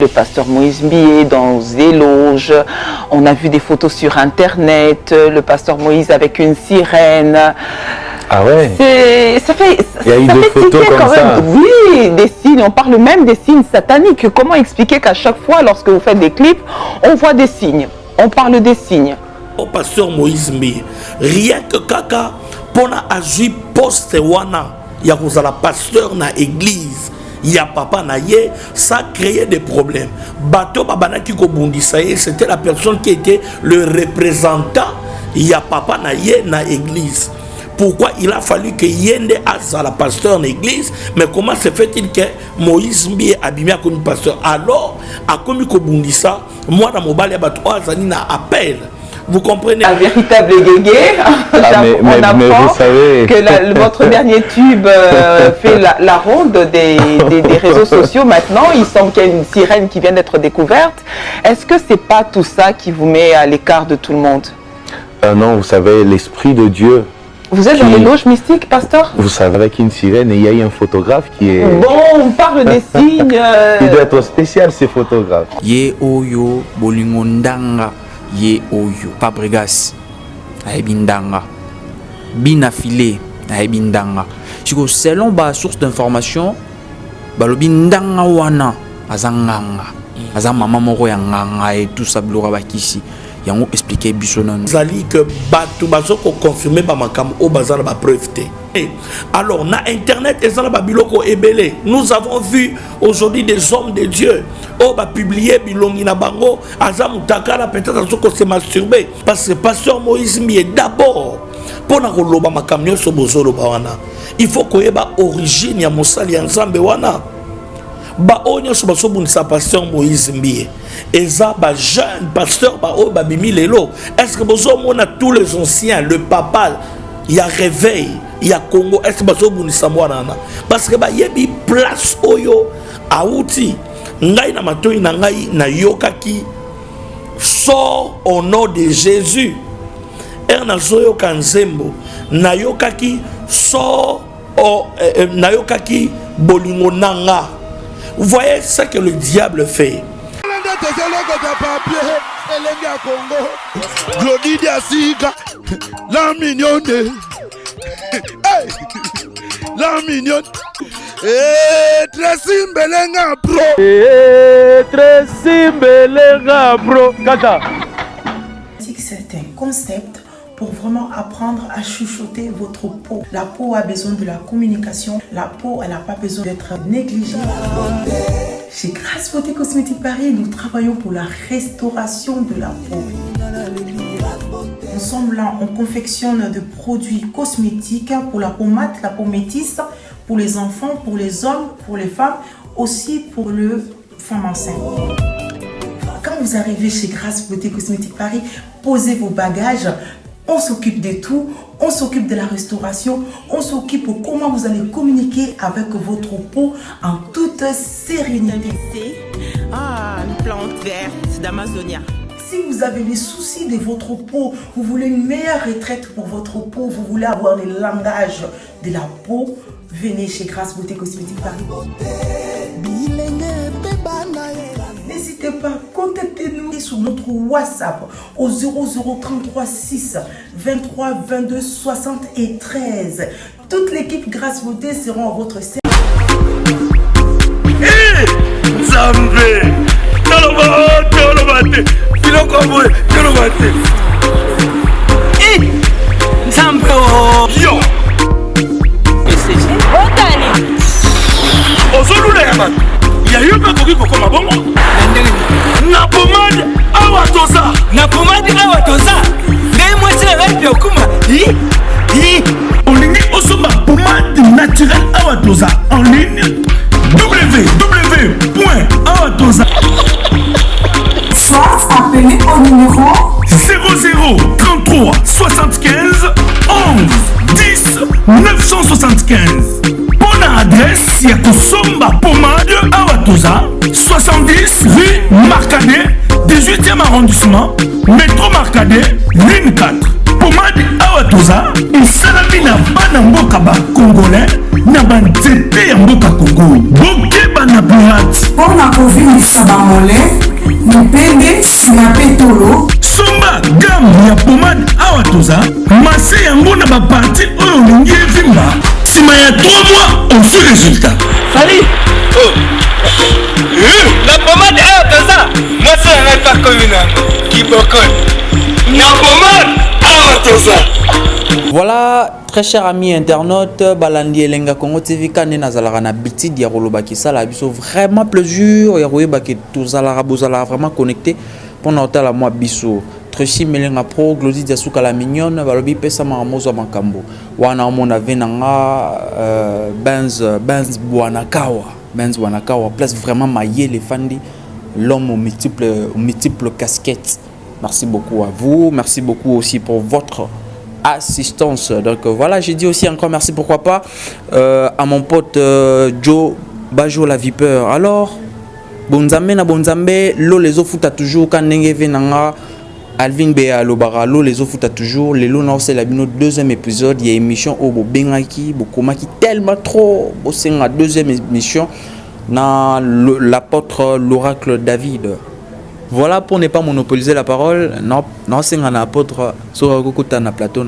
Le pasteur Moïse Mbié dans éloges, on a vu des photos sur internet, le pasteur Moïse avec une sirène. Ah ouais. Il y a eu des photos comme ça. Oui, des signes, on parle même des signes sataniques. Comment expliquer qu'à chaque fois, lorsque vous faites des clips, on voit des signes, on parle des signes. Au pasteur Moïse Mbié, rien que kaka, pona azui poste wana, ya kozala pasteur na église. Il y a papa naïe, ça créait des problèmes. Bateau Babanaki Kobundisaye, c'était la personne qui était le représentant. Il y a papa naïe na église. Pourquoi il a fallu que Yende à la pasteur en église? Mais comment se fait-il que Moïse Mbié abîmé comme pasteur? Alors, à comme Kobundisa, moi dans mon balai bateau na appel. Vous comprenez? Un véritable guégué. Mais vous savez que votre dernier tube fait la ronde des réseaux sociaux maintenant. Il semble qu'il y a une sirène qui vient d'être découverte. Est-ce que c'est pas tout ça qui vous met à l'écart de tout le monde? Non, vous savez, l'Esprit de Dieu. Vous êtes dans les loges mystiques, pasteur? Vous savez, avec une sirène, il y a eu un photographe qui est... Bon, on parle des signes. Il doit être spécial, ces photographes. Ye oyo bolingondanga. Ye oyo Fabregas aebindanga binafilé aebindanga siko selon ba source d'information balobindanga wana azanganga aza mama moko ya nganga et tout ça blora bakisi yango expliquer bisonon zali que batu bazoko confirmer ba makam o bazala ba preuve té. Alors na internet ezala ba biloko ebele. Nous avons vu aujourd'hui des hommes de Dieu o ba publier bilongi na bango azamu takala peut-être azoko se masturber parce que pasteur Moïse Mbié d'abord pour na koloba makam nyoso bozolo ba wana il faut koyeba origine ya mosali ya nzambe wana. Ba onyo so basobunisa pasteur Moïse Mbié eza ba jeune pasteur ba o ba bimi lelo. Est-ce que bozo mona tous les anciens le papa il y a réveil il y a Congo est-ce que basobunisa mwana parce que ba yebi place oyo auti ngai na matoi na ngai na yokaki sort au nom de Jésus erna zoyo kanzembo na yokaki sort na yokaki bolingo nanga. Vous voyez ce que le diable fait. La mignonne. La mignonne. Tracy Mbelenga bro. Tracy Mbelenga bro. Kata. C'est un concept pour vraiment apprendre à chuchoter votre peau. La peau a besoin de la communication. La peau, elle n'a pas besoin d'être négligée. Chez Grâce Beauté Cosmétique Paris, nous travaillons pour la restauration de la peau. Ensemble, là, on confectionne des produits cosmétiques pour la peau mate, la peau métisse, pour les enfants, pour les hommes, pour les femmes, aussi pour les femmes enceintes. Quand vous arrivez chez Grâce Beauté Cosmétique Paris, posez vos bagages. On s'occupe de tout, on s'occupe de la restauration, on s'occupe de comment vous allez communiquer avec votre peau en toute sérénité. Ah, une plante verte d'Amazonia. Si vous avez les soucis de votre peau, vous voulez une meilleure retraite pour votre peau, vous voulez avoir le langage de la peau, venez chez Grâce Beauté Cosmétique Paris. N'hésitez pas, contactez-nous sur notre WhatsApp au 0033 6 23 22 73. Toute l'équipe Grâce Beauté sera à votre service. Zambé, yo. Il y a eu pas de comme un bon. Na pomade awatoza. Na pomade awatoza. Mais moi c'est la vie okuma. On ligne osoma pomade naturelle awatoza en ligne www.awatoza. Soit appelez au numéro 00 33 75 11 10 975. Bonne adresse, il y a Kosomba Pomade Awatoza, 70 rue Marcadet, 18e arrondissement, métro Marcadet, ligne 4. Pomade Awatoza, et Salamina Banamboka Congolais, Nabanzete Mboka Congo. Boke Banab grati mpona kovilisa bamole mipende nsima mpe tolo somba gamme ya pomade awa toza mase yango na baparti oyo olingi evimba nsima ya 3 mois osu résultat Salut. La pommade est à ça. Moi, c'est un pas comme une qui bocole. La pommade est à ça. Voilà, très chers amis internautes, Balandi Elenga Congo TV, Kane Nazalara na biti diarolo bakisa la biso vraiment plaisir, yaroye baki tozalara bozala vraiment connecté pendant la mois biso. Treshi Melenga Pro, Glody Diasuka la mignonne, Balobi Pesa Maramozo Makambo. Wana Omona Venanga, Benz Wanakawa, place vraiment maillé les fandi, l'homme aux multiples casquettes. Merci beaucoup à vous, merci beaucoup aussi pour votre assistance. Donc voilà, j'ai dit aussi encore merci, pourquoi pas, à mon pote Joe Bajo la Vipeur. Alors, Bonzambe na Bonzambe, lo les ofuta toujours, quand nenge venanga, Alvin Bea Lobara, lo les ofuta toujours, les lo c'est la deuxième épisode, il y a émission au Bengaki, Bokomaki, tellement trop, c'est la deuxième émission, dans l'apôtre, l'oracle David. Voilà, pour ne pas monopoliser la parole, non, c'est un apôtre, sur na plateau,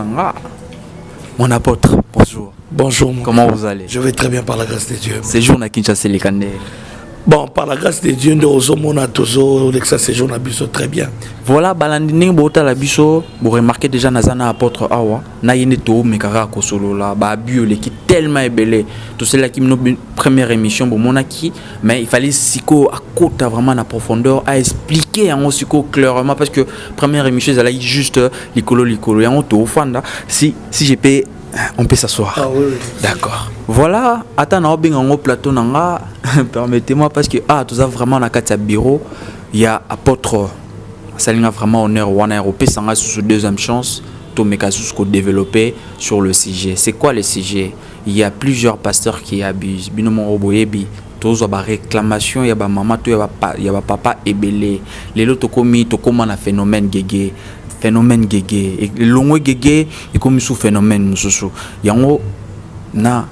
mon apôtre, bonjour. Bonjour. Comment vous allez? Je vais très bien par la grâce de Dieu. Séjour na Kinshasa les Kandé. Bon, par la grâce de Dieu, nous avons ça séjour na biso très bien. Voilà, balandine bota la biso, vous remarquez déjà nazana apôtre awa, na yene to mekara ko solo la, ba bio qui tellement ébélé. Tout cela qui notre première émission bon monaki, mais il fallait siko à côté vraiment na profondeur à expliquer en siko clairement parce que première émission ça là juste licolo en to fanda si j'ai payé on peut s'asseoir. Ah oui. D'accord. Voilà, attends, on plateau nanga. Permettez-moi parce que tout ça vraiment na katia bureau, il y a apôtre ça a vraiment honneur wana européen sanga sur deuxième chance to mekasus ko développer sur le sujet. C'est quoi le sujet? Il y a plusieurs pasteurs qui abusent. Binomo oboyebi tozo ba réclamation, il y a ba maman, il y a ba papa ébélé. Les loto komi to comment na phénomène gégé. Phénomène gégé et longo gégé et comme sous phénomène mususu yango na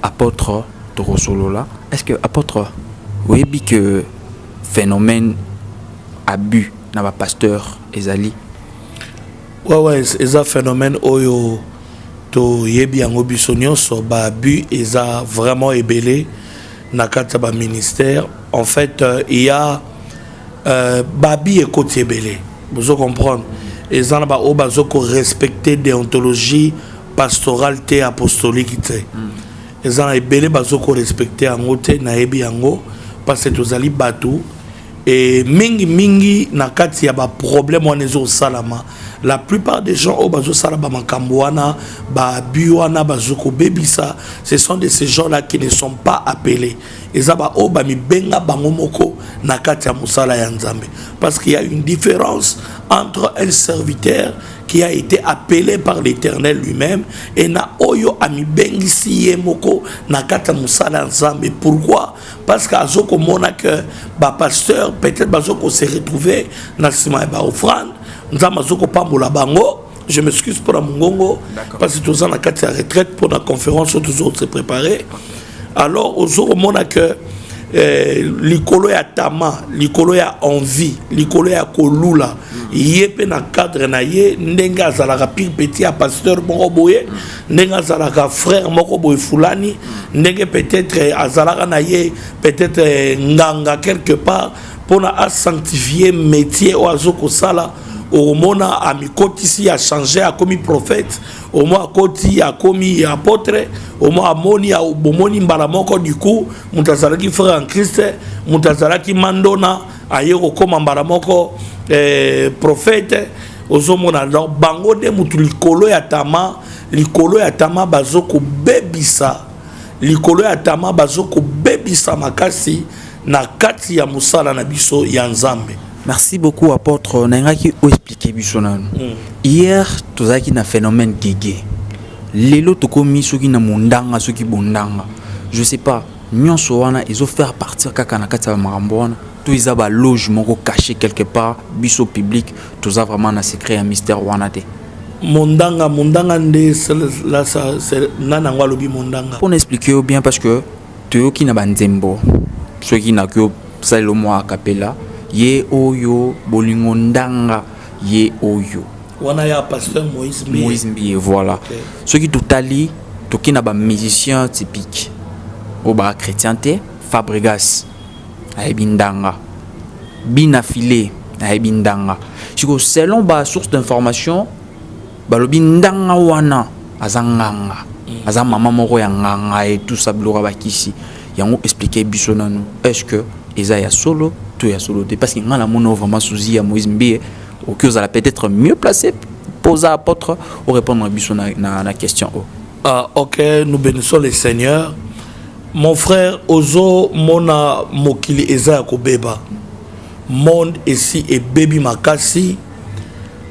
apôtre torosolo là. Est-ce que apôtre oui bi que phénomène abus na ba pasteur ezali ouais eza phénomène oyo to yebi yango biso nyonso ba abus eza vraiment ébélé na kata ba ministère. En fait il y a babi et côté ébélé. Vous comprenez? Et ça n'a respecter déontologie pastorale et apostolique. Et ça n'a respecter en côté naebi yango parce que tous ali batou et mingi na kati ya ba problème on est au salama. La plupart des gens au bazo salama makamboana ba biwana bazoko bebisa, ce sont de ces gens là qui ne sont pas appelés. Et ça ba oba mi benga bangomoko na kati ya musala ya nzambe parce qu'il y a une différence entre un serviteur qui a été appelé par l'Éternel lui-même et na oyo ami bengisi yemoko na kata musala nzambe. Pourquoi? Parce que azoko mona que ba pasteur peut-être bazoko se retrouver na sima ba offrande nzambe azoko pambola bango. Je m'excuse pour la mongongo parce que tous en a kata retraite pour la conférence toujours se préparer. Alors aux mona que likolo ya tama, likolo ya envie, likolo ya kolula yepe na cadre na ye ndenga azalaka pire petit à pasteur moko boye ndenga azalaka frère moko boye fulani ndenge peut-être azalaka na ye peut-être nganga quelque part pour a sanctifier métier ou azoko sala au mona a mikotisi a changé a commis prophète au moins koti a commis apôtre au moins amoni a bomoni mbala moko du coup mutazalaki frère en Christ mutazalaki mandona ayeko koma mbala moko prophète ozomona donc bango de mutu likolo ya tama bazoko bebisa likolo ya tama bazoko bebisa makasi na kati ya musala na biso ya nzambe. Merci beaucoup apôtre nangaki o expliquer biso nanu. Hier tozaki na phénomène gégé. Lelo tokomi soki na mondanga soki bondanga. Je sais pas, nyonso wana ils ont faire partir kaka na kati ya makambo wana. Tout ils a ba loge moko caché quelque part biso public, toza vraiment na secret un mystère wana te. Mondanga nde là ça c'est nana ngwa lobi mondanga. Pour expliquer bien parce que toyoki na banzembo soki na kyo salelo mwa kapela ye oyo bolingo ndanga ye oyo wana ya pasteur Moïse Mbiye voilà soki totali toki na ba musicien typique o ba chrétienté Fabregas aibindanga bina filé aibindanga siko selon ba source d'information balobi ndanga wana azanganga aza mama moko ya nganga et tout ça biloko bakisi yango expliquer biso nanu est-ce que eza ya solo to ya solo te parce que ngala mono vraiment souci ya Moïse Mbiye au que ça peut-être mieux placé poser apôtre ou répondre à biso na question. OK, nous bénissons le Seigneur. Mon frère Ozo mona mokili eza ko beba monde ici et baby makasi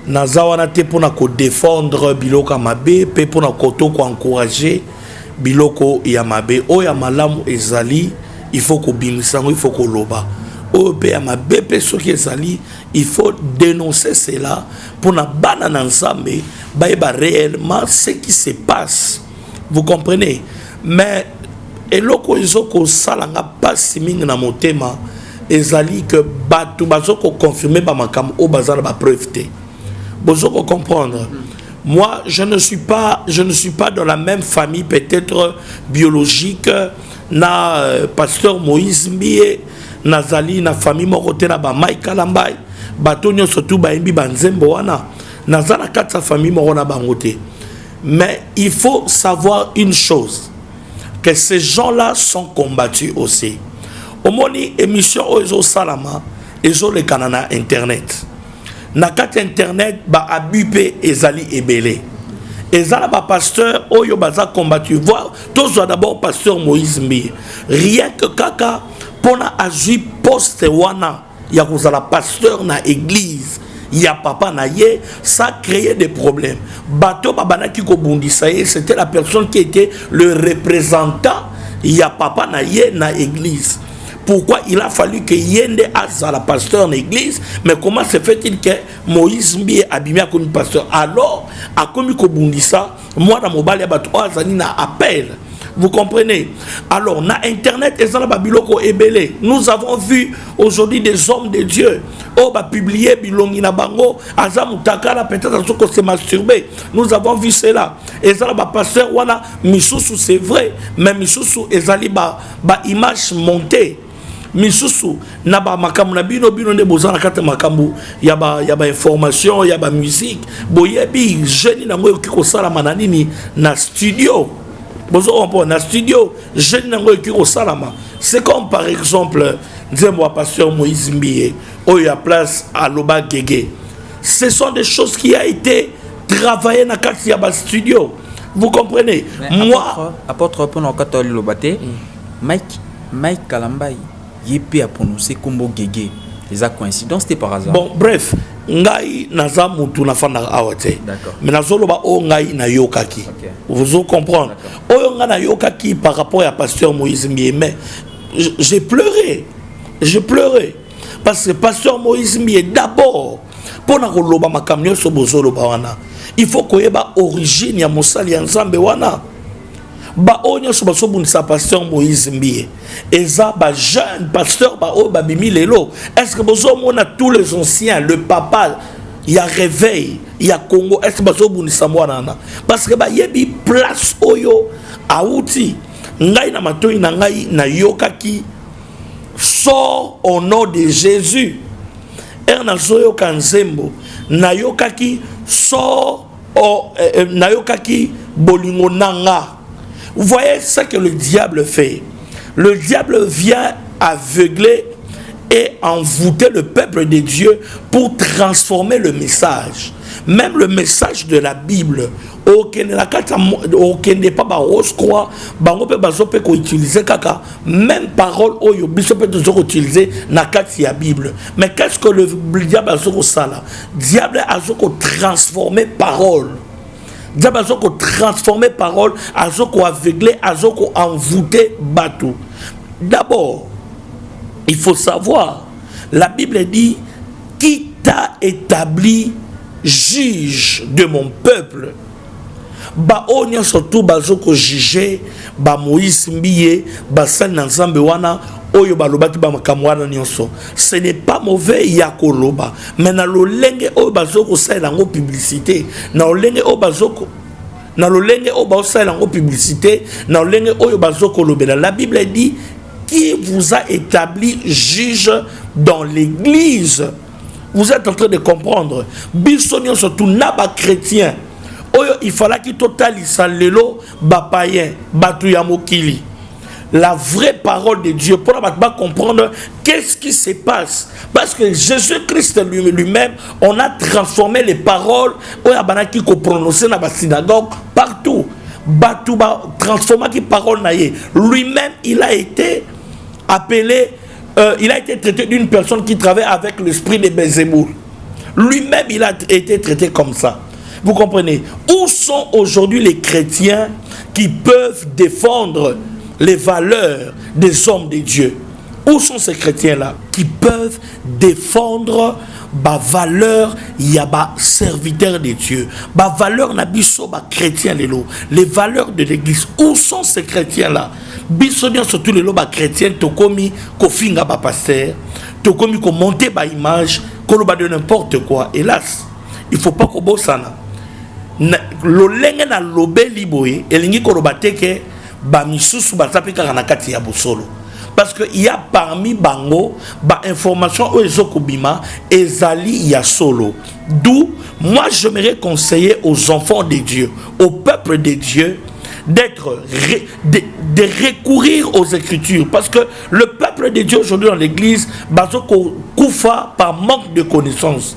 nazawana te pona ko défendre biloko mabe pe pona koto ko encourager biloko ya mabe o ya malamu ezali il faut ko bimisango il faut ko loba o pe ya mabe pe soki ezali il faut dénoncer cela pona bana na nzambe ba réellement ce qui se passe, vous comprenez. Mais eloko ezoko salanga pasi mingi na motema ezali que batu bazoko confirmer ba makambo o bazala ba preuve te. Bozoko comprendre. Moi, je ne suis pas dans la même famille peut-être biologique na pasteur Moïse Mbiye nazali na famille moko te na ba Mike Kalambai batonyo surtout ba imbi banzembo wana nazala kata famille moko na bango te. Mais il faut savoir une chose, que ces gens-là sont combattus aussi. Au moni émission Ozo Salama, Ozo le Canada Internet. Na kat Internet, ba abupé ezali ebele. Ezala ba pasteur Oyo baza combattu. Voir, tous d'abord pasteur Moïse Mbiye. Rien que kaka, pona azui poste wana, ya kozala pasteur na église. Il y a papa na ye, ça créait des problèmes. Bato babana ki ko bundisa ye, c'était la personne qui était le représentant. Il y a papa na ye na église. Pourquoi il a fallu que yende à la pasteur en église, mais comment se fait-il que Moïse Mbiye abimé comme pasteur alors a comme ko bundisa moi dans mobile bato azani na appel. Vous comprenez? Alors, na Internet, nous avons vu aujourd'hui des hommes de Dieu. Oh, bah, publié, bilongi na bango, azamutaka, peut-être qu'on s'est masturbé. Nous avons vu cela. Et ça, bah, pasteur, voilà, misusu, c'est vrai, mais misusu, ezali, bah, image montée. Misusu, na ba makamu na bino ne bozana kata makamu, ya ba information, ya ba musique. Boyebi, jeune na moyo kiko sala mananini na studio. Na studio, c'est comme par exemple, dis-moi, pasteur Moïse Mbiye, où il y a place à Loba Gege. Ce sont des choses qui ont été travaillées dans le studio. Vous comprenez? Mais moi, apôtre pendant que Lobate, Mike Kalambai, il a prononcé Kombo Gege. Les coïncidences, c'était par hasard. Bon, bref, ngai naza mutu na fanda awate. Mais nazolo ba o ngai na yokaki. Vous comprenez? O nga na yokaki par rapport à pasteur Moïse Mbiye, mais j'ai pleuré. J'ai pleuré parce que pasteur Moïse Mbiye d'abord pour na koloba makamnyo so bozolo ba wana. Il faut koyeba origine ya mosali ya Nzambe wana. Ba onyo so baso bunisa pasteur Moïse Mbiye. Eza ba jeune pasteur ba o ba bimi lelo. Est-ce que bozo mona tous les anciens, le papa, il y a réveil, il y a Congo, est-ce que baso bunisa mwana na? Parce que ba yebi place oyo auti ngai na matoi na ngai na yokaki sort au nom de Jésus. Na zoyo kanzembo na yokaki sort na yokaki bolingo nanga. Vous voyez ce que le diable fait. Le diable vient aveugler et envoûter le peuple de Dieu pour transformer le message. Même le message de la Bible. Aucun n'est pas rose croix. Bango pe bazo pe ko utiliser kaka. Même parole oyo biso pe toujours utiliser na kati ya Bible. Mais qu'est-ce que le diable a zo sala? Diable a zo transformer parole. Diable a transformé parole, a aveuglé, a envoûté bateau. D'abord, il faut savoir, la Bible dit, qui t'a établi juge de mon peuple? ba onyo surtout bazoko juger ba Moïse Mbiye ba sal na nzambe wana oyo balobaki ba makambo wana nyonso. Ce n'est pas mauvais ya koloba, mais na lolenge oyo bazoko sala ngo publicité, na lolenge oyo bazoko na lolenge oyo bazosala ngo publicité, na lolenge oyo bazoko lobela. La Bible dit qui vous a établi juge dans l'église. Vous êtes en train de comprendre. Bisonio surtout naba chrétien. Oyo il fallait qu'il totalise lelo ba païen, batu ya mokili. La vraie parole de Dieu pour pas comprendre qu'est-ce qui se passe. Parce que Jésus-Christ lui-même, on a transformé les paroles oyo banaki ko prononcer na ba synagogue partout. Batu ba transformé qui parole naie. Lui-même, il a été appelé il a été traité d'une personne qui travaille avec l'esprit de Bézéboul. Lui-même, il a été traité comme ça. Vous comprenez? Où sont aujourd'hui les chrétiens qui peuvent défendre les valeurs des hommes de Dieu? Où sont ces chrétiens-là qui peuvent défendre ma valeur, il y a ma serviteur de Dieu, ma valeur n'a biso ma chrétien les valeurs de l'église? Où sont ces chrétiens-là? Bisonian surtout les loba chrétiens, tokomi kofinga ba pasteur, tokomi ko monter ba image, koloba de n'importe quoi. Hélas, il faut pas ko bosana. Lo lenge na lobe liboye, elingi koloba teke ba misusu ba tapika na kati ya bosolo. Parce qu'il y a parmi bango ba information au ezokubima ezali ya solo. D'où moi j'aimerais conseiller aux enfants de Dieu, au peuple de Dieu, de recourir aux Écritures. Parce que le peuple de Dieu aujourd'hui dans l'église, bazoko koufa par manque de connaissances.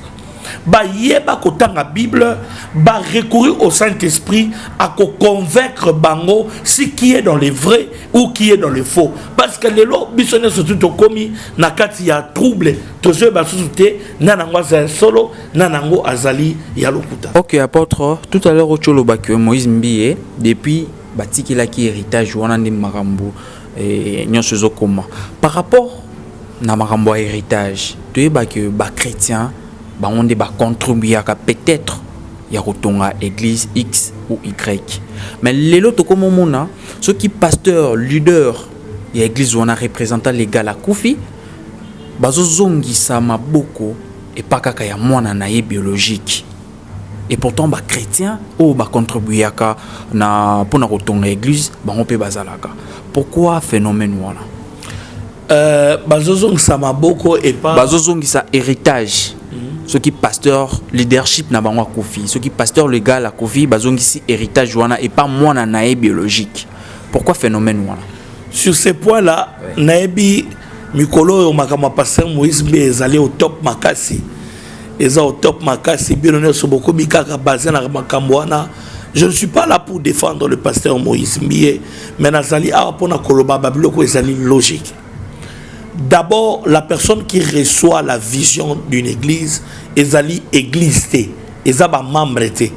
Ba yeba kotanga Bible, ba recourir au Saint-Esprit à convaincre bango si qui est dans les vrais ou qui est dans les faux. Parce que les lots bisonné surtout komi na kati ya trouble, tozo ba susute nanango za solo nanango azali ya lokuta. OK, apôtre, tout à l'heure au choloba que Moïse Mbiye depuis batiki la ki héritage wana ndi makambo et nyonso zo comment. Par rapport na makambo héritage, tu es ba que ba chrétien ba on de ba contribuer à peut-être ya kotonga église X ou Y. Mais les lots comme mona, ceux qui pasteur, leader ya église wana représentant légal à Koufi, bazo zongi sama boko et pas kaka ya mwana na biologique. Et pourtant ba chrétien ou ba contribuer à na pour na kotonga église, ba on peut bazalaka. Pourquoi phénomène wana? Bazo zongi sama boko et pas bazo zongi sa héritage. Ceux qui pasteur leadership na bango Kofi, ceux qui pasteur légal à Kofi, bazongi si héritage wana et pas moi na nae biologique. Pourquoi phénomène wana? Sur ces points-là, naebi mikolo makama pasteur Moïse Mbiye ezali au top makasi. Eza au top makasi bilonné sur beaucoup bikaka basé na makambo wana. Je ne suis pas là pour défendre le pasteur Moïse Mbiye, mais nazali a pour na koloba babiloko ezali logique. D'abord, la personne qui reçoit la vision d'une église, ezali église té, ezaba membre té,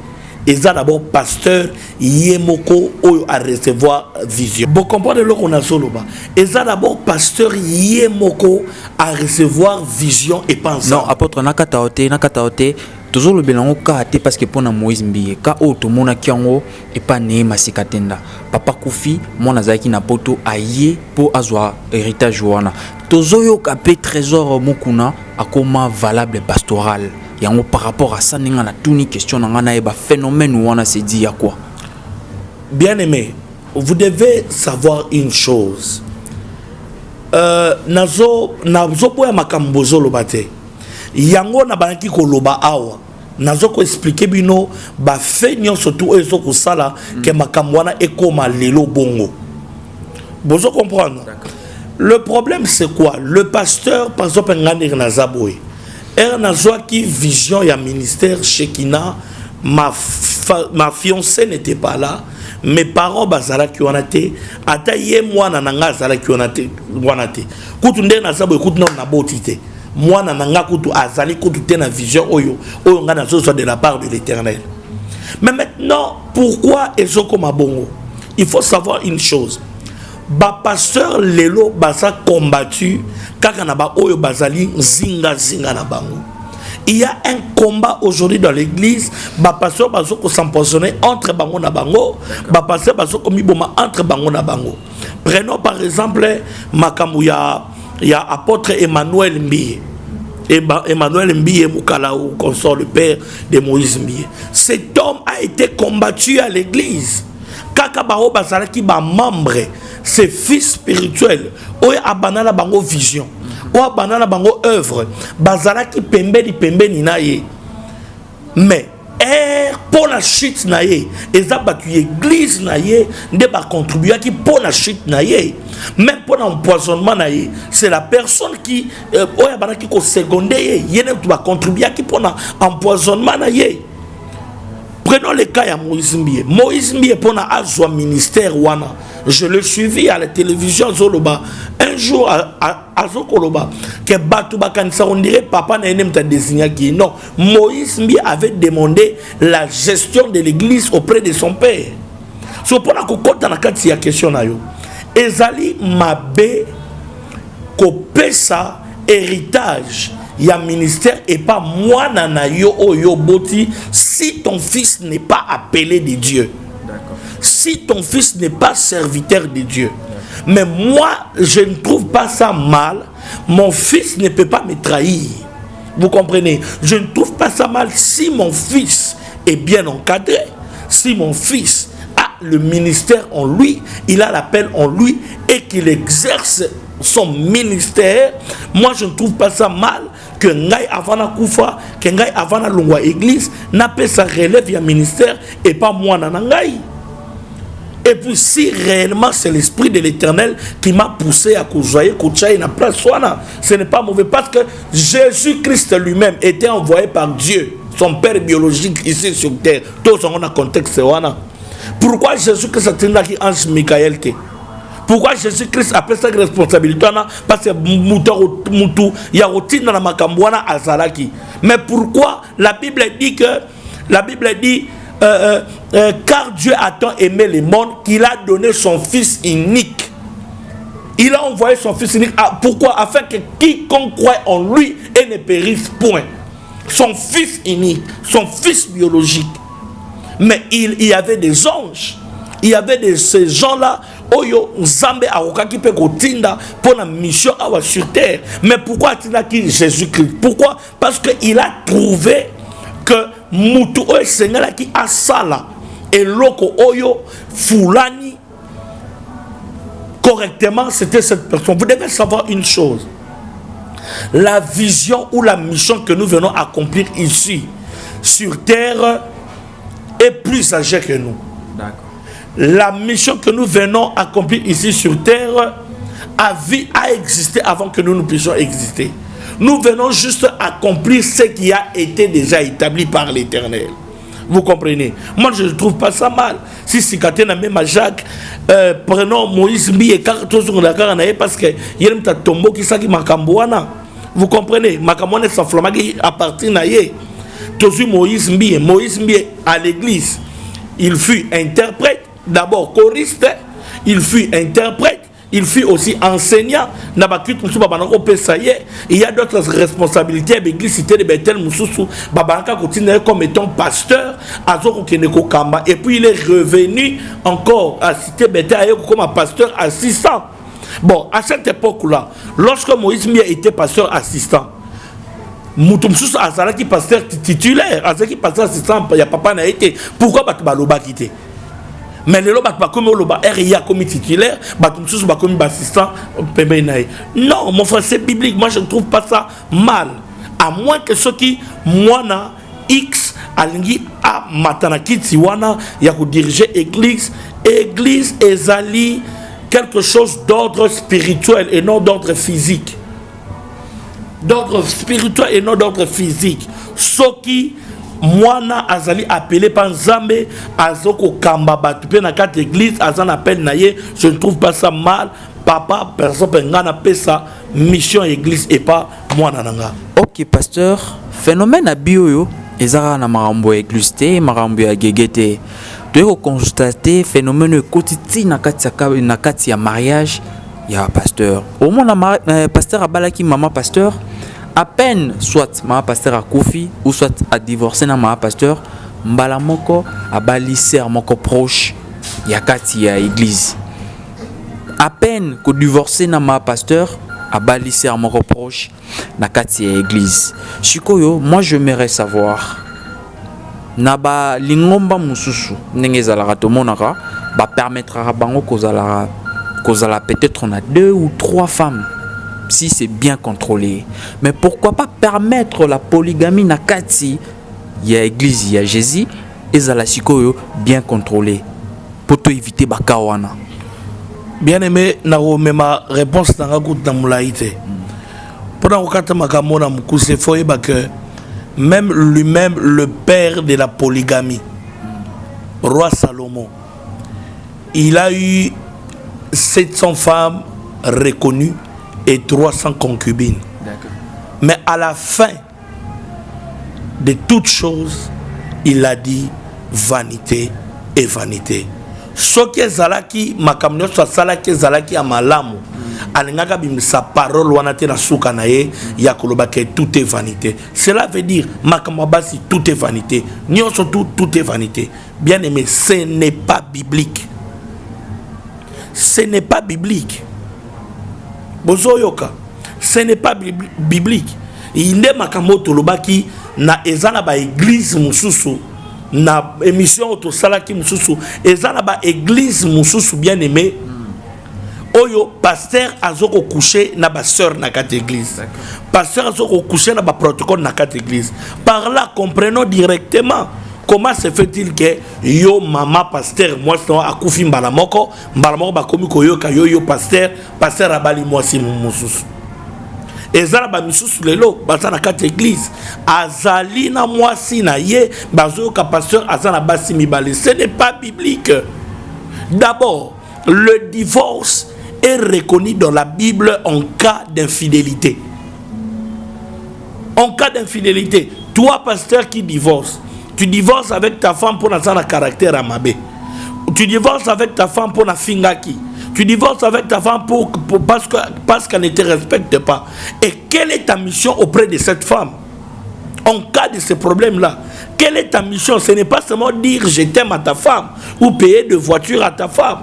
eza d'abord pasteur yemoko oyo à recevoir vision. Vous comprenez le qu'on a solo ba. Eza d'abord pasteur yemoko à recevoir vision et pensée. Non, apôtre nakataote, toujours le bilan kate parce que pour na Moïse Mbiye, ka o to mona kiango et pas né masikatenda. Papa Koufi, mon azaki na poto aye pour azwa héritage wana. Tozoyo kapé trésor mokuna akoma valable pastoral. Yango par rapport à ça ninga na tuni question na eba phénomène wana se dit à quoi? Bien aimé, vous devez savoir une chose. Nazo po ya makambo zoloba te. Yango na banaki ko loba awa. Nazo ko expliquer bino ba fait nyonso tout ezo ko sala ke makambo wana ekoma lelo bongo. Bozo comprendre? Le problème c'est quoi? Le pasteur par exemple ngani nazaboy. Nazwa qui vision ya ministère Shekina, ma fiancée n'était pas là, mes parents bazala ki onate, ata ye mwana nanga azala ki onate, wanate. Kutu nde nazaboy kutu na botité. Mwana nanga kutu azali kutu te na vision oyo ngana soit de la part de l'Éternel. Mais maintenant, pourquoi ezoko mabongo? Il faut savoir une chose. Ba pasteur lelo basa combattu kaka na ba oyo bazali zinga na bango. il y a un combat aujourd'hui dans l'église. Pasteur bazo s'empoisonner entre bango na bango, pasteur bazo komiboma entre bango na bango. Prenons par exemple makambu ya apôtre Emmanuel Mbiye. Emmanuel Mbiye Mukala, ou consort le père de Moïse Mbiye. Cet homme a été combattu à l'église. Kaka bao bazalaki ba membre, ses fils spirituels, oya abanana bango vision, oya abanana bango œuvre, bazalaki pembeni na ye. Mais pour la chute na ye, eza batu église na ye, nde ba contribuer qui pour la chute na ye. Même pour l'empoisonnement na ye, c'est la personne qui oya banaki ko seconder ye, yene tu va contribuer qui pour l'empoisonnement na ye. Prenons le cas de Moïse Mbiye. Moïse Mbiye pour un ministère wana. Je l'ai suivi à la télévision Zoloba. Un jour à Zokoloba, que Batouba Kansa, on dirait papa n'a pas désigné qui. Non, Moïse Mbiye avait demandé la gestion de l'église auprès de son père. So pour la cocotte dans la carte, il y a question na yo. Ezali Mabé Kopesa héritage. Il y a ministère et pas moi nanayo oyo boti si ton fils n'est pas appelé de Dieu. Si ton fils n'est pas serviteur de Dieu. Mais moi, je ne trouve pas ça mal. Mon fils ne peut pas me trahir. Vous comprenez? Je ne trouve pas ça mal si mon fils est bien encadré. Si mon fils a le ministère en lui, il a l'appel en lui et qu'il exerce son ministère. Moi, je ne trouve pas ça mal que Ngaï avant la Koufa, que Ngaï avant la Longwa Église, n'a pas sa relève à ministère et pas moi Nanangaï. Et puis si réellement c'est l'esprit de l'Éternel qui m'a poussé à Kouzaïe, Kouchaï, na place Soana, ce n'est pas mauvais parce que Jésus-Christ lui-même était envoyé par Dieu, son père biologique ici sur terre. Tous on a contexte Soana. Pourquoi Jésus-Christ a tenu qui ange Michael te? Pourquoi Jésus-Christ a pris cette responsabilité? Parce que Moutou, il y a routine dans la Makambouana à Zalaki. Mais pourquoi la Bible dit car Dieu a tant aimé le monde qu'il a donné son Fils unique. Il a envoyé son Fils unique. Pourquoi? Afin que quiconque croit en lui et ne périsse point. Son Fils unique, son Fils biologique. Mais il y avait des anges. Il y avait ces gens-là. Oyo Nzambe Arokaki pe kotinda pour la mission sur terre. Mais pourquoi a-t-il dit Jésus-Christ? Pourquoi? Parce qu'il a trouvé que Moutou Oyo Seigneur qui a sala et loko Oyo Fulani correctement, c'était cette personne. Vous devez savoir une chose. La vision ou la mission que nous venons accomplir ici sur terre est plus âgée que nous. D'accord. La mission que nous venons accomplir ici sur terre a existé avant que nous puissions exister. Nous venons juste accomplir ce qui a été déjà établi par l'Éternel. Vous comprenez? Moi, je ne trouve pas ça mal. Si c'est quand même à Jacques, prenons Moïse Mbiye, parce que il y a un tombeau qui s'agit Makambouana. Vous comprenez? Makambouana s'enflamme à partir d'hier. Moïse Mbiye à l'église, il fut interprète. D'abord choriste, il fut interprète, il fut aussi enseignant. Il y a d'autres responsabilités à l'église cité de Bethel Moussoussou. Babanaka continue comme étant pasteur à Zoko Kamba. Et puis il est revenu encore à cité Bethel comme un pasteur assistant. Bon, à cette époque-là, lorsque Moïse Mbiye était pasteur assistant, Moutoumsous Azalaki pasteur titulaire, Azalaki pasteur assistant, il n'y a pas été. Pourquoi Batubaloba quitté? Mais les loba comme loba RIA comme titulaire, batumsus comme assistant non, mon frère, c'est biblique. Moi, je ne trouve pas ça mal. À moins que ceux qui, moi, X, alingi a matanaki tiwana, ya ko diriger église ezali quelque chose d'ordre spirituel et non d'ordre physique. D'ordre spirituel et non d'ordre physique. Ceux qui Mwana azali appelé par Nzambe azoko kamba batupe na quatre églises azan appel naye, je ne trouve pas ça mal. Papa personne ngana pesa mission église et pas mwana nanga. OK pasteur, phénomène à bioyo ezara na marambo église te marambo ya gegete. Tu as constaté phénomène quotidien na kati ya mariage ya pasteur. Au moins pasteur abalaki maman pasteur à peine soit ma pasteur a Kofi ou soit a divorcé na ma pasteur mbala moko a baliser moko proche ya kati ya église. À peine que divorcé na ma pasteur a baliser moko proche na kati ya église. Shikoyo, moi j'aimerais savoir na ba lingomba mususu ndenge ezalaka tomonaka ba permettra bango kozala peut-être on a 2 ou 3 femmes si c'est bien contrôlé. Mais pourquoi pas permettre la polygamie na kati ya église ya Jésus ezala sikoyo bien contrôlé pour te éviter bakawana. Bien aimé, na ma réponse nanga kuta mulaite. Pendant okata makamona mukuse foye que même lui-même le père de la polygamie, roi Salomon, il a eu 700 femmes reconnues et 300 concubines. Mais à la fin de toutes choses, il a dit vanité et vanité. Ce qui est zalaki, makamno soit salaki zalaki amalamu, alingaka bim sa parole wanate na suka na ye ya koloba que tout est vanité. Cela veut dire makamabasi tout est vanité. Nyon surtout tout est vanité. Bien aimé, ce n'est pas biblique. Ce n'est pas biblique. Bozoyoka, ce n'est pas biblique. Il n'est makamoto lobaki na ezana ba église mususu. Na émission auto salaki mususu ezana ba église mususu bien aimé oyo pasteur azoko coucher na ba sœur na kat église, pasteur azoko coucher na ba protocole na kat église. Par là comprenons directement comment se fait-il que yo mama pasteur moi so akufi mbala moko ba komi koyoka yo pasteur abali moi si mususu ezala ba misusu lelo baza na kati église azali na mwasi na ye bazoyoka pasteur azana basi mibale. Ce n'est pas biblique. D'abord, le divorce est reconnu dans la Bible en cas d'infidélité. En cas d'infidélité, toi pasteur qui divorce, tu divorces avec ta femme pour un caractère amabé. Tu divorces avec ta femme pour la fingaki. Tu divorces avec ta femme parce qu'elle ne te respecte pas. Et quelle est ta mission auprès de cette femme? En cas de ce problème-là, quelle est ta mission? Ce n'est pas seulement dire je t'aime à ta femme ou payer de voiture à ta femme.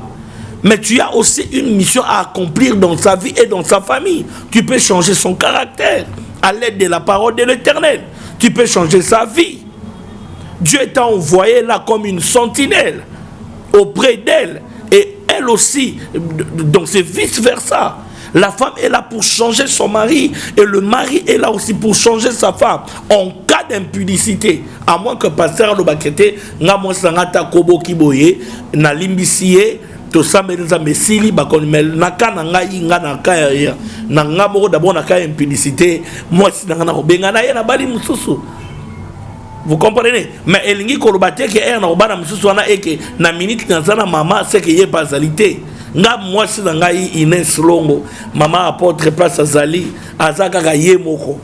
Mais tu as aussi une mission à accomplir dans sa vie et dans sa famille. Tu peux changer son caractère à l'aide de la parole de l'Éternel. Tu peux changer sa vie. Dieu t'a envoyé là comme une sentinelle auprès d'elle. Et elle aussi, donc c'est vice-versa. La femme est là pour changer son mari et le mari est là aussi pour changer sa femme. En cas d'impudicité, à moins que pasteur Lobakete, nga monsangata kobo kiboye, na limbisie, to samenza mesili bakon mel naka na ngai nga na kaya na nga moko d'abord na kaya impudicité, moi si na robenga na ye na bali mususu. Vous comprenez? Mais elingi kolobate ke na robana mususu wana eke na minute na zana mama c'est que yé basalité. Nga moi si na ngai Inès Longo, maman apôtre place azali, azaka ka ye moko.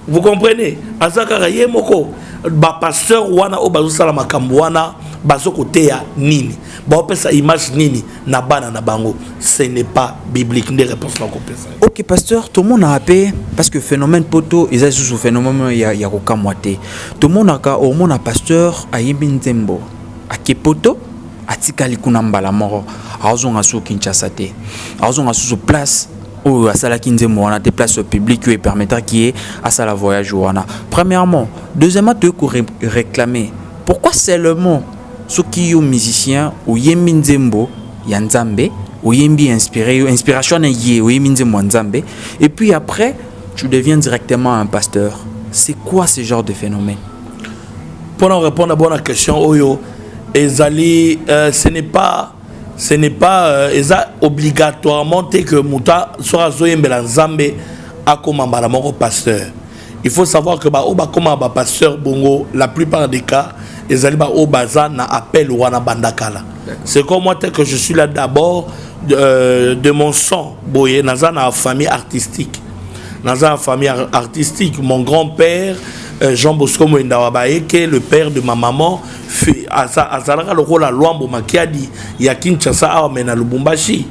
Vous comprenez? Azaka ka ye moko. Ba pasteur wana o bazo sala makambo wana bazo koteya nini? Ba opesa image nini na bana na bango? Ce n'est pas biblique. Des réponses na kopesa. OK pasteur, tout le monde a appelé parce que phénomène poto ils sous phénomène ya kokamwate. Tout le monde a au monde a pasteur ayimbi nzembo. Ake poto atikali kuna mbala moro. Azonga su Kinshasa te. Azonga su place où asala kinzembo wana des places publiques qui permettra qui est à ça la voyage wana. Premièrement, deuxièmement tu peux réclamer. Pourquoi seulement ceux qui sont musiciens ou yembi nzembo ya nzambe ou yembi inspiré inspiration yé ou yembi nzembo nzambe et puis après tu deviens directement un pasteur. C'est quoi ce genre de phénomène? Pour répondre à la question Oyo ezali ce n'est pas obligatoirement que muta soit zoyembela nzambe akomamba la moko pasteur. Il faut savoir que ba oba koma ba pasteur bongo la plupart des cas ezali ba obaza na appel wana bandakala. C'est comme moi tel que je suis là d'abord de mon sang boye naza na famille artistique. Naza famille artistique, mon grand-père Jean Bosco Mwendawabaye, qui est le père de ma maman, azalaka le rôle à Luambo Makiadi, ya Kinshasa à Mena Lubumbashi.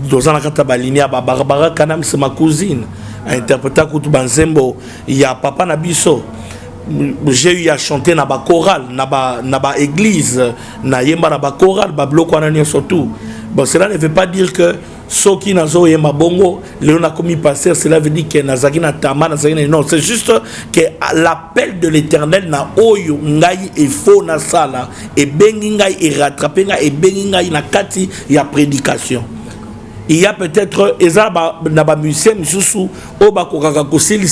Dans la Katabalinia, Barbara Kanam, c'est ma cousine. interpréter Kutu Banzembo, il y a Papa Nabiso. J'ai eu à chanter na ba chorale, na ba église, na yemba na ba chorale, ba bloko anani surtout. Bon, cela ne veut pas dire que ceux qui nazo yemba bongo, Léon a commis passer, cela veut dire que nazaki na tama, nazaki na non, c'est juste que l'appel de l'Éternel na oyo ngai e faux na sala et bengi ngai e rattraper ngai e bengi ngai na kati ya prédication. Il y a peut-être des musiciens qui ont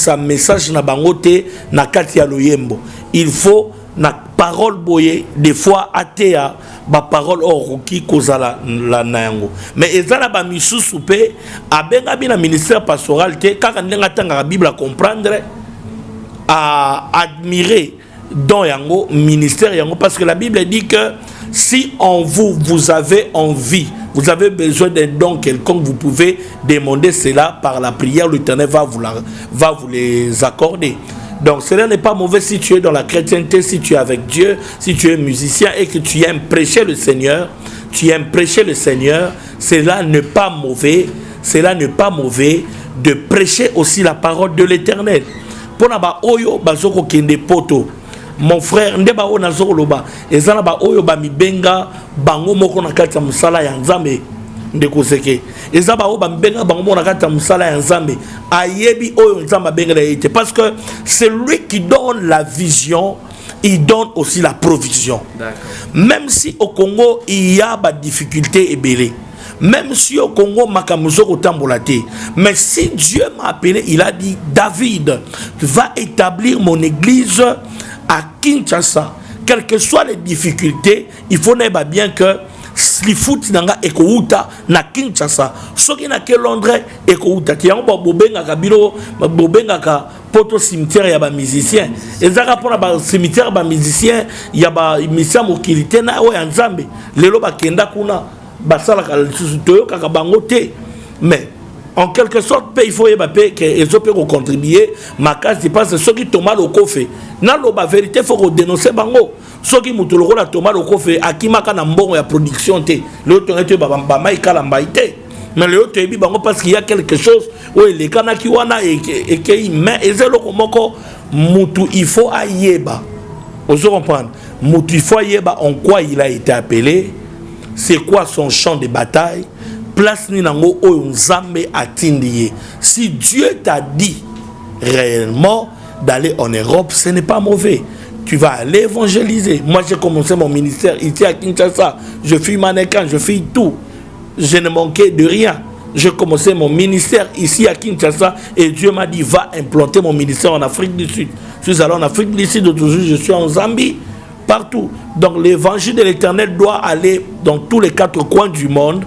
un message na bangote na kati ya loyembo. Il faut na parole boye des fois atea ba parole oroki kozala la nango. Mais ezala ba misusu pe abenga bina ministère pastoral te kaka ndenga tanga la Bible à comprendre à admirer dans yango ministère yango parce que la Bible dit que si en vous avez envie, vous avez besoin d'un don quelconque, vous pouvez demander cela par la prière, l'Éternel va vous les accorder. Donc cela n'est pas mauvais si tu es dans la chrétienté, si tu es avec Dieu, si tu es musicien et que tu aimes prêcher le Seigneur, cela n'est pas mauvais, de prêcher aussi la parole de l'Éternel. Pour naba oyo bazoko kende poto. Mon frère ndeba o nazoko loba ezana ba oyo ba mibenga bango moko na kati ya musala ya Nzambe ndeko seke ezaba o ba mibenga bango moko na kati ya musala ya Nzambe ayebi oyo Nzamba benga la yete parce que c'est lui qui donne la vision, il donne aussi la provision. Même si au Congo il y a des difficultés et belé, même si au Congo makamuzo kotambolate, mais si Dieu m'a appelé, il a dit David va établir mon église à Kinshasa, quelles que soient les difficultés, il faut n'être bien que les foot nanga ekouta na Kinshasa, ce qui n'a que Londres ekouta. Qui a un bobenga kabilo, bobenga ka poto cimetière ya ba musicien. Et ça rapport à ba cimetière ba musicien, ya ba musicien mokilité na o ya Nzambe. Lelo ba kenda kuna basala ka toyo ka bangote. Mais en quelque sorte, il faut que les autres peuvent contribuer. Ma case dépasse ceux qui tombent au coffre. Dans la vérité, il faut dénoncer bango. Ceux qui moutoulent la tombe au coffre, à qui m'a un bon la production. L'autre est bamaï kalambaïté. Mais l'autre est bango parce qu'il y a quelque chose où les kanaki wana et qui mais et c'est le komoko moutou il faut ayeba. Vous comprenez? Moutou il faut ayeba en quoi il a été appelé. C'est quoi son champ de bataille? Place ni nango oyo Nzambe atindie. Si Dieu t'a dit réellement d'aller en Europe, ce n'est pas mauvais. Tu vas aller évangéliser. Moi, j'ai commencé mon ministère ici à Kinshasa. Je suis mannequin, je fais tout. Je ne manquais de rien. J'ai commencé mon ministère ici à Kinshasa et Dieu m'a dit va implanter mon ministère en Afrique du Sud. Je suis allé en Afrique du Sud, aujourd'hui je suis en Zambie, partout. Donc l'évangile de l'Éternel doit aller dans tous les 4 coins du monde.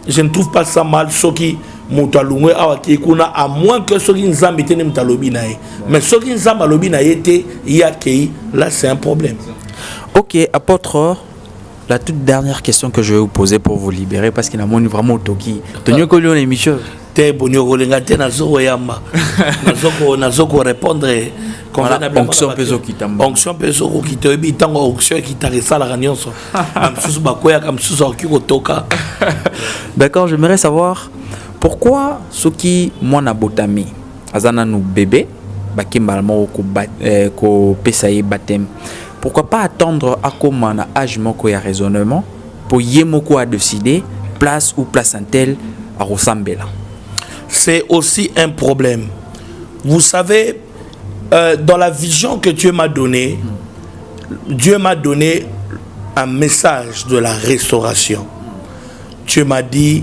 Je ne trouve pas ça mal, ceux qui montalungwe awakikuna, à moins que ceux qui n'ont été n'imtalobinaye. Mais ceux qui n'ont malobinaye été yakei, là c'est un problème. Ok, apôtre, la toute dernière question que je vais vous poser pour vous libérer, parce qu'il y a vraiment toki. Tonio Kolio l'émission. Te bonio kolengate nazoko yamba. Nazoko répondre convenablement. Onction peso kitamba. Onction peso kitobi tango onction kitarisa la nyonso. Amsusu bakoya kamsusu okikotoka. D'accord, j'aimerais savoir pourquoi ceux qui mwana botami azana nou bébé bakimbalamo ko pesaye baptême. Pourquoi pas attendre à comment na âge moko ya raisonnement pour yemoko a décider place ou place antelle à Rosambela. C'est aussi un problème. Vous savez, dans la vision que Dieu m'a donnée, Dieu m'a donné un message de la restauration. Dieu m'a dit,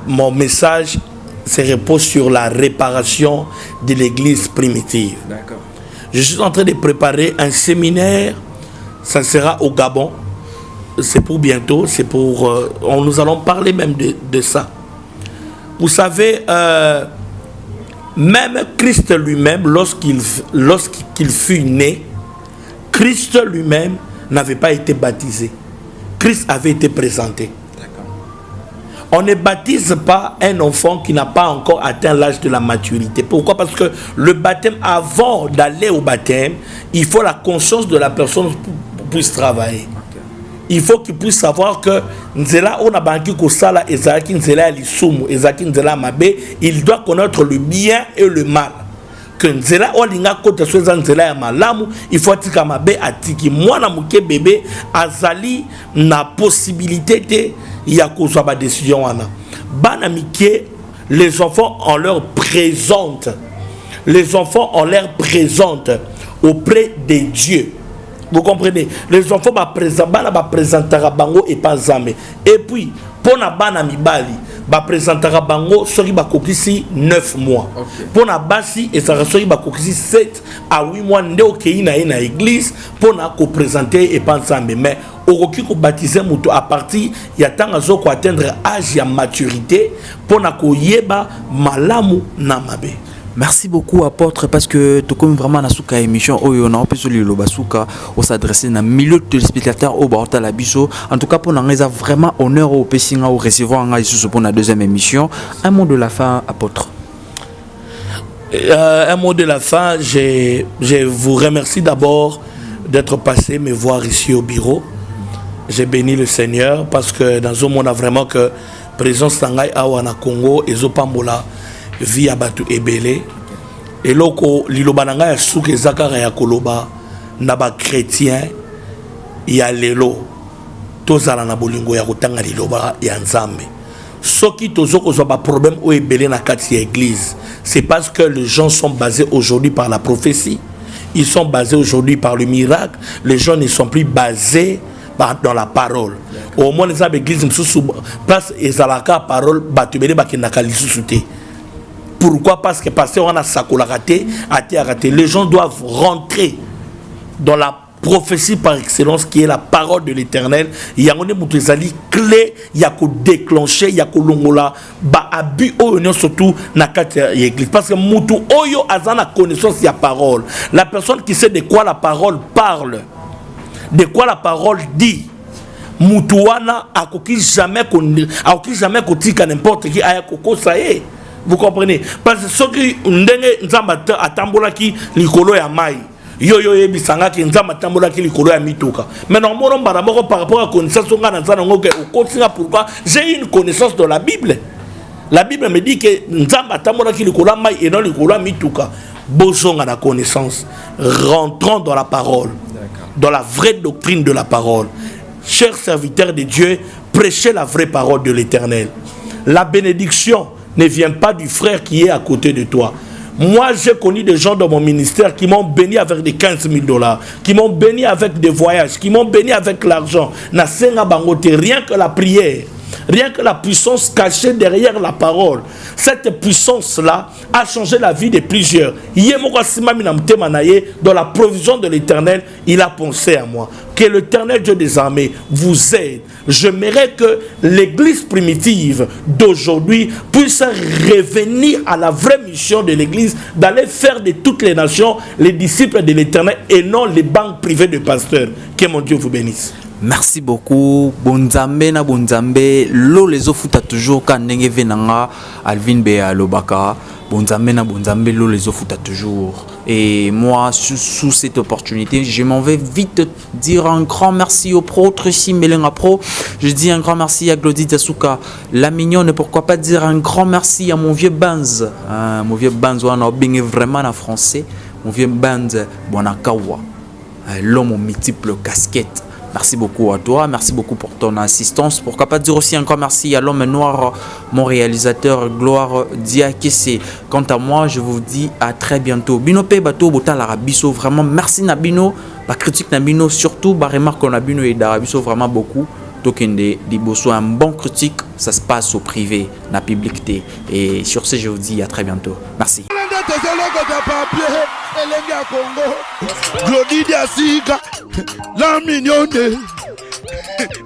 mon message se repose sur la réparation de l'église primitive. D'accord. Je suis en train de préparer un séminaire, ça sera au Gabon. C'est pour bientôt, c'est pour... nous allons parler même de ça. Vous savez, même Christ lui-même, lorsqu'il fut né, Christ lui-même n'avait pas été baptisé. Christ avait été présenté. On ne baptise pas un enfant qui n'a pas encore atteint l'âge de la maturité. Pourquoi? Parce que le baptême, avant d'aller au baptême, il faut la conscience de la personne pour puisse travailler. Il faut qu'il puisse savoir que Nzela on a banki kosala ezaki Nzela lisumu ezaki Nzela mabe, il doit connaître le bien et le mal. que nzela olinga kota soza nzela ya malamu il faut atika mabe atiki mwana muke bébé azali na possibilité te ya kozwa ba décision wana bana mike les enfants on leur présente auprès de Dieu. Vous comprenez? Les enfants ba présentera bango et pas zame. Et puis pour na bana mibali ba présentera bango soki ba kokisi 9 mois. Pour na basi et ça soki ba kokisi 7 à 8 mois nde okei na église pour na ko présenter et pas zame. Mais okoki ko baptiser muto à partir ya tanga zo ko atteindre âge ya maturité pour na ko yeba malamu na mabe. Merci beaucoup apôtre parce que tu comme vraiment nasuka émission oyo na opeso lilo basuka on s'adresser na milieu de téléspectateurs au Barta la biso en tout cas pour n'anga vraiment honneur au pesinga au recevoir nga ici pour la deuxième émission. Un mot de la fin apôtre. Un mot de la fin, je vous remercie d'abord d'être passé me voir ici au bureau. J'ai béni le Seigneur parce que dans un monde a vraiment que présence Sangai Awana Congo et Zopambola via batu ebele et loko lilobananga ya souke zakara ya koloba na ba chrétien ya lelo tozala na bolingo ya kotanga liloba ya nzambe soki tozoko zo ba problème o ebele na kati ya église c'est parce que les gens sont basés aujourd'hui par la prophétie, ils sont basés aujourd'hui par le miracle, les gens ne sont plus basés dans la parole. Au moins les églises sous place ezalaka parole batu ebele bakendaka lisusu te. Pourquoi? Parce que pasteur on a sakolakate, raté. Les gens doivent rentrer dans la prophétie par excellence qui est la parole de l'Éternel. Il y a une clé, il y a déclencher, il y a longola ba abi oyo surtout na kati l'église parce que mutu oyo azana connaissance ya parole. La personne qui sait de quoi la parole parle, de quoi la parole dit. Mutuana akoki jamais kotika n'importe qui aya kokosa ye. Vous comprenez? Parce que ce qui ndenge nzamba atambola ki likolo ya mai yo ebisanga ki nzamba atambola ki likolo ya mituka. Mais normalement par rapport à connaissance nga na nzana ngoke okotinga pourquoi j'ai une connaissance de la Bible. La Bible me dit que nzamba atambola ki likolo ya mai et non likolo ya mituka. Bozonga na connaissance. Rentrons dans la parole. Dans la vraie doctrine de la parole. Chers serviteurs de Dieu, prêchez la vraie parole de l'Éternel. La bénédiction ne vient pas du frère qui est à côté de toi. Moi, j'ai connu des gens dans mon ministère qui m'ont béni avec des 15 000 $, qui m'ont béni avec des voyages, qui m'ont béni avec l'argent. Rien que la prière, rien que la puissance cachée derrière la parole. Cette puissance-là a changé la vie de plusieurs. Dans la provision de l'Éternel, il a pensé à moi. Que l'Éternel Dieu des armées vous aide. J'aimerais que l'église primitive d'aujourd'hui puisse revenir à la vraie mission de l'église, d'aller faire de toutes les nations les disciples de l'Éternel et non les banques privées de pasteurs. Que mon Dieu vous bénisse. Merci beaucoup. Bonzambe na bonzambe. Lo les ofuta toujours quand ndenge venanga Alvin Bea Lobaka. Bonzambe na bonzambe lo les ofuta toujours. Et moi sous cette opportunité, je m'en vais vite dire un grand merci au prêtre ici Melenga Pro. Je dis un grand merci à Glody Tasuka, la mignonne, et pourquoi pas dire un grand merci à mon vieux Banz. Mon vieux Banz on a bien vraiment en français. Mon vieux Banz Bonakawa. L'homme aux multiples casquettes. Merci beaucoup à toi, merci beaucoup pour ton assistance. Pourquoi pas dire aussi un grand merci à l'homme noir, mon réalisateur Gloire Diakese. Quant à moi, je vous dis à très bientôt. Bino pe bato bota l'arabiso, vraiment merci Nabino, la critique Nabino, surtout la remarque qu'on a Bino et d'arabiso vraiment beaucoup. Tokende Diboso, un bon critique, ça se passe au privé, na publicité. Et sur ce, je vous dis à très bientôt. Merci. La mignonne,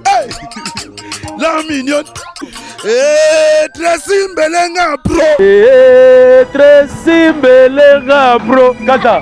hey, la mignonne, Tracy Mbelenga Pro, Tracy Mbelenga Pro, Kata.